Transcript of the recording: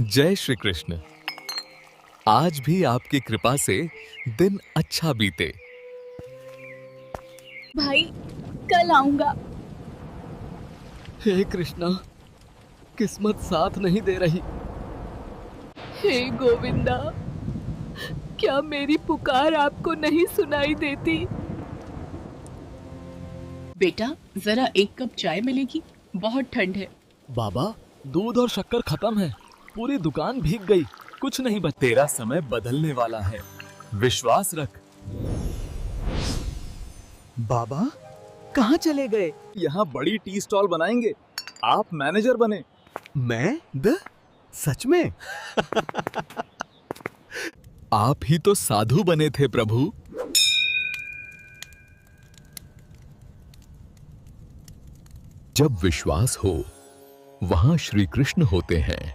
जय श्री कृष्ण। आज भी आपकी कृपा से दिन अच्छा बीते। भाई कल आऊंगा। हे कृष्णा, किस्मत साथ नहीं दे रही। हे गोविंदा, क्या मेरी पुकार आपको नहीं सुनाई देती? बेटा जरा एक कप चाय मिलेगी, बहुत ठंड है। बाबा, दूध और शक्कर खत्म है, पूरी दुकान भीग गई, कुछ नहीं बच। तेरा समय बदलने वाला है, विश्वास रख। बाबा कहाँ चले गए? यहाँ बड़ी टी स्टॉल बनाएंगे, आप मैनेजर बने। मैं सच में? आप ही तो साधु बने थे प्रभु। जब विश्वास हो वहां श्री कृष्ण होते हैं।